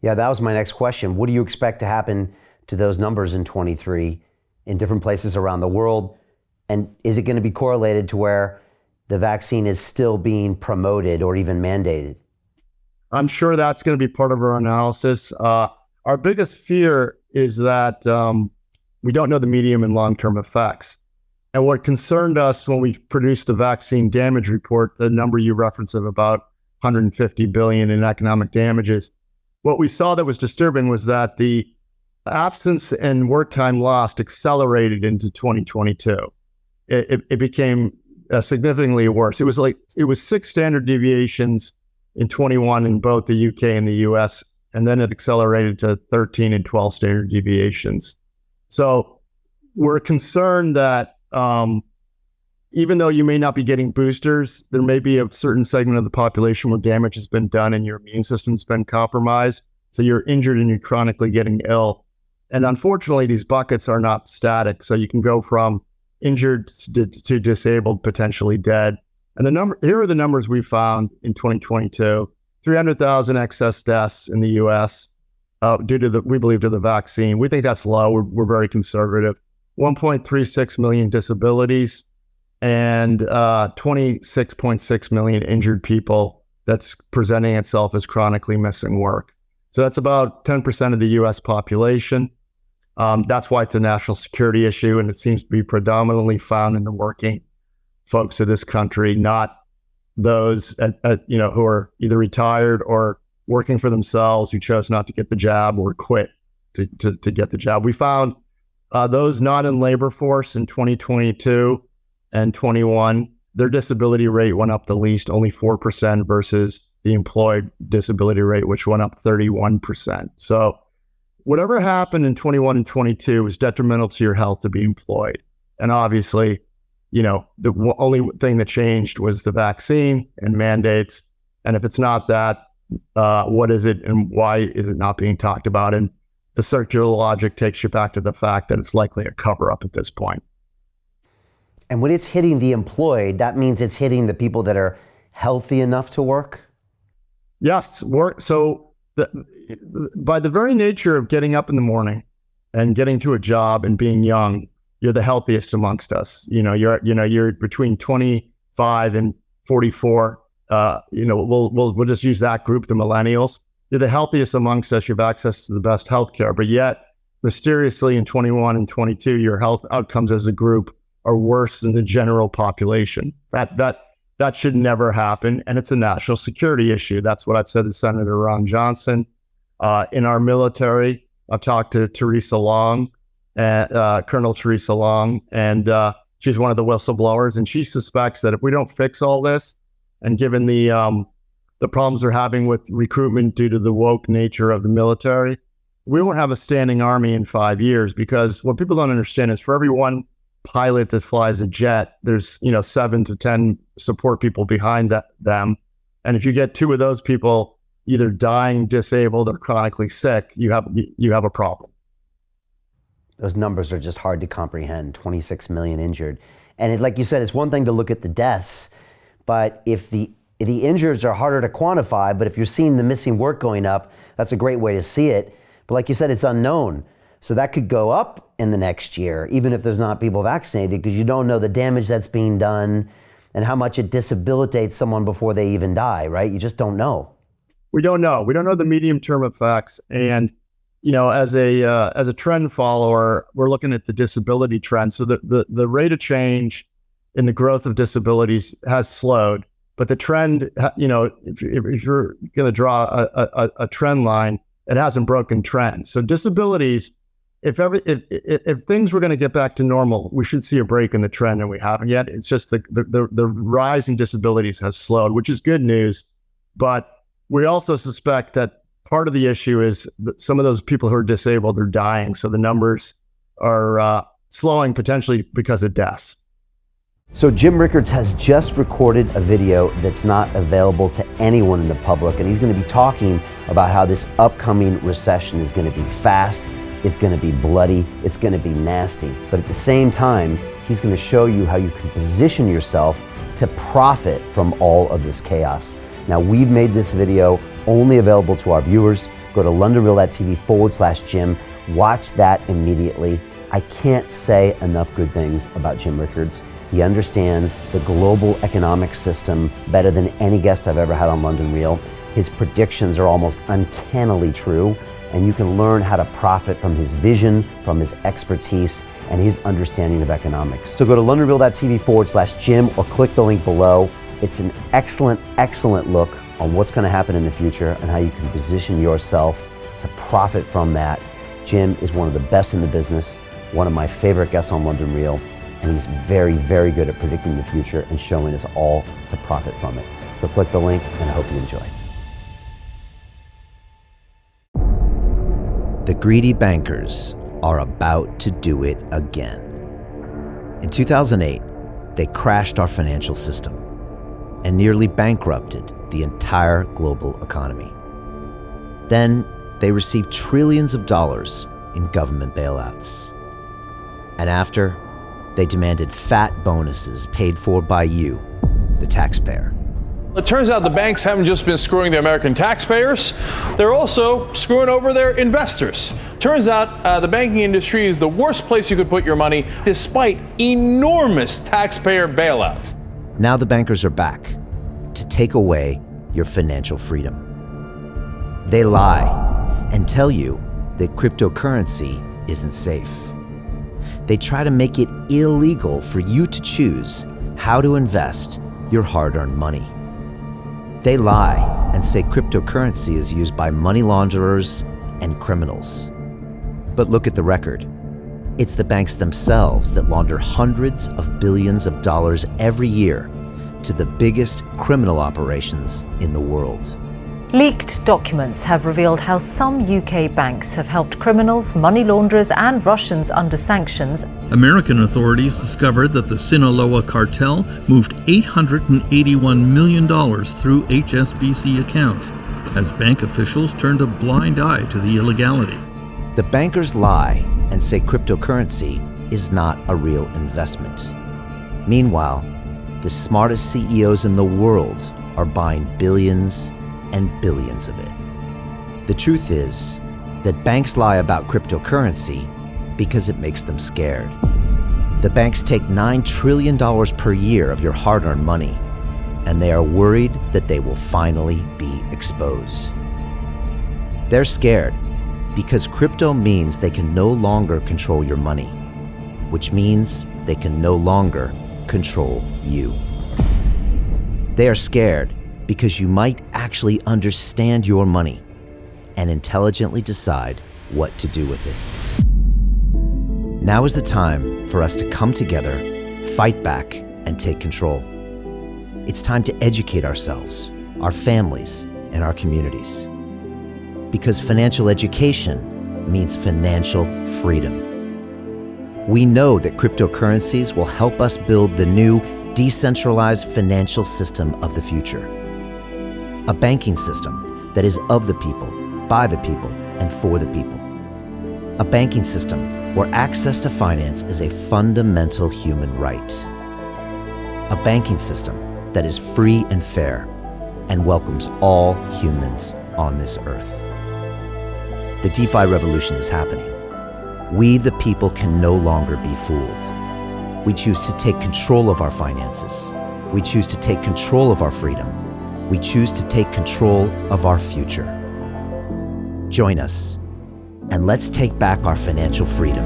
Yeah, that was my next question. What do you expect to happen to those numbers in 23 in different places around the world? And is it going to be correlated to where the vaccine is still being promoted or even mandated? I'm sure that's going to be part of our analysis. Our biggest fear is that we don't know the medium and long-term effects. And what concerned us when we produced the vaccine damage report, the number you referenced of about 150 billion in economic damages, what we saw that was disturbing was that the absence and work time lost accelerated into 2022. It became significantly worse. It was 6 standard deviations in 21 in both the UK and the US, and then it accelerated to 13 and 12 standard deviations. So we're concerned that even though you may not be getting boosters, there may be a certain segment of the population where damage has been done and your immune system's been compromised. So you're injured and you're chronically getting ill. And unfortunately, these buckets are not static. So you can go from injured to disabled, potentially dead. And here are the numbers we found in 2022: 300,000 excess deaths in the US due to we believe to the vaccine. We think that's low. We're very conservative. 1.36 million disabilities and 26.6 million injured people that's presenting itself as chronically missing work. So that's about 10% of the US population. That's why it's a national security issue, and it seems to be predominantly found in the working folks of this country, not those who are either retired or working for themselves who chose not to get the jab or quit to get the jab. We found those not in labor force in 2022 and 21, their disability rate went up the least, only 4% versus the employed disability rate, which went up 31%. So whatever happened in 21 and 22 was detrimental to your health to be employed. And obviously, the only thing that changed was the vaccine and mandates. And if it's not that, what is it and why is it not being talked about? And the circular logic takes you back to the fact that it's likely a cover-up at this point. And when it's hitting the employed, that means it's hitting the people that are healthy enough to work? Yes, work. So by the very nature of getting up in the morning and getting to a job and being young, you're the healthiest amongst us. You're between 25 and 44. We'll just use that group, the millennials. You're the healthiest amongst us. You have access to the best healthcare, but yet mysteriously in 21 and 22, your health outcomes as a group are worse than the general population. That should never happen, and it's a national security issue. That's what I've said to Senator Ron Johnson. In our military, I've talked to Teresa Long, Colonel Teresa Long, and she's one of the whistleblowers, and she suspects that if we don't fix all this, and given the problems they're having with recruitment due to the woke nature of the military, we won't have a standing army in 5 years, because what people don't understand is for every one pilot that flies a jet, there's 7 to 10 support people behind them. And if you get 2 of those people either dying, disabled, or chronically sick, you have a problem. Those numbers are just hard to comprehend. 26 million injured. And like you said, it's one thing to look at the deaths, but if the injuries are harder to quantify, but if you're seeing the missing work going up, that's a great way to see it. But like you said, it's unknown. So that could go up in the next year, even if there's not people vaccinated, because you don't know the damage that's being done and how much it disabilitates someone before they even die, right? You just don't know. We don't know. We don't know the medium-term effects. And, as a trend follower, we're looking at the disability trend. So the rate of change in the growth of disabilities has slowed, but the trend, if you're going to draw a trend line, it hasn't broken trend. So disabilities, if things were going to get back to normal, we should see a break in the trend, and we haven't yet. It's just the rise in disabilities has slowed, which is good news. But we also suspect that part of the issue is that some of those people who are disabled are dying. So the numbers are slowing, potentially because of deaths. So Jim Rickards has just recorded a video that's not available to anyone in the public, and he's going to be talking about how this upcoming recession is going to be fast, it's going to be bloody, it's going to be nasty. But at the same time, he's going to show you how you can position yourself to profit from all of this chaos. Now, we've made this video only available to our viewers. Go to londonreal.tv/Jim. Watch that immediately. I can't say enough good things about Jim Rickards. He understands the global economic system better than any guest I've ever had on London Real. His predictions are almost uncannily true, and you can learn how to profit from his vision, from his expertise, and his understanding of economics. So go to londonreal.tv/Jim or click the link below. It's an excellent, excellent look on what's going to happen in the future and how you can position yourself to profit from that. Jim is one of the best in the business, one of my favorite guests on London Real, and he's very, very good at predicting the future and showing us all to profit from it. So click the link, and I hope you enjoy. The greedy bankers are about to do it again. In 2008, they crashed our financial system and nearly bankrupted the entire global economy. Then they received trillions of dollars in government bailouts. And after, they demanded fat bonuses paid for by you, the taxpayer. It turns out the banks haven't just been screwing the American taxpayers, they're also screwing over their investors. Turns out the banking industry is the worst place you could put your money, despite enormous taxpayer bailouts. Now the bankers are back to take away your financial freedom. They lie and tell you that cryptocurrency isn't safe. They try to make it illegal for you to choose how to invest your hard-earned money. They lie and say cryptocurrency is used by money launderers and criminals. But look at the record. It's the banks themselves that launder hundreds of billions of dollars every year to the biggest criminal operations in the world. Leaked documents have revealed how some UK banks have helped criminals, money launderers and Russians under sanctions. American authorities discovered that the Sinaloa cartel moved $881 million through HSBC accounts as bank officials turned a blind eye to the illegality. The bankers lie and say cryptocurrency is not a real investment. Meanwhile, the smartest CEOs in the world are buying billions and billions of it. The truth is that banks lie about cryptocurrency because it makes them scared. The banks take $9 trillion per year of your hard-earned money, and they are worried that they will finally be exposed. They're scared because crypto means they can no longer control your money, which means they can no longer control you. They are scared because you might actually understand your money and intelligently decide what to do with it. Now is the time for us to come together, fight back, and take control. It's time to educate ourselves, our families, and our communities. Because financial education means financial freedom. We know that cryptocurrencies will help us build the new decentralized financial system of the future. A banking system that is of the people, by the people, and for the people. A banking system where access to finance is a fundamental human right. A banking system that is free and fair and welcomes all humans on this earth. The DeFi revolution is happening. We, the people, can no longer be fooled. We choose to take control of our finances. We choose to take control of our freedom. We choose to take control of our future. Join us, and let's take back our financial freedom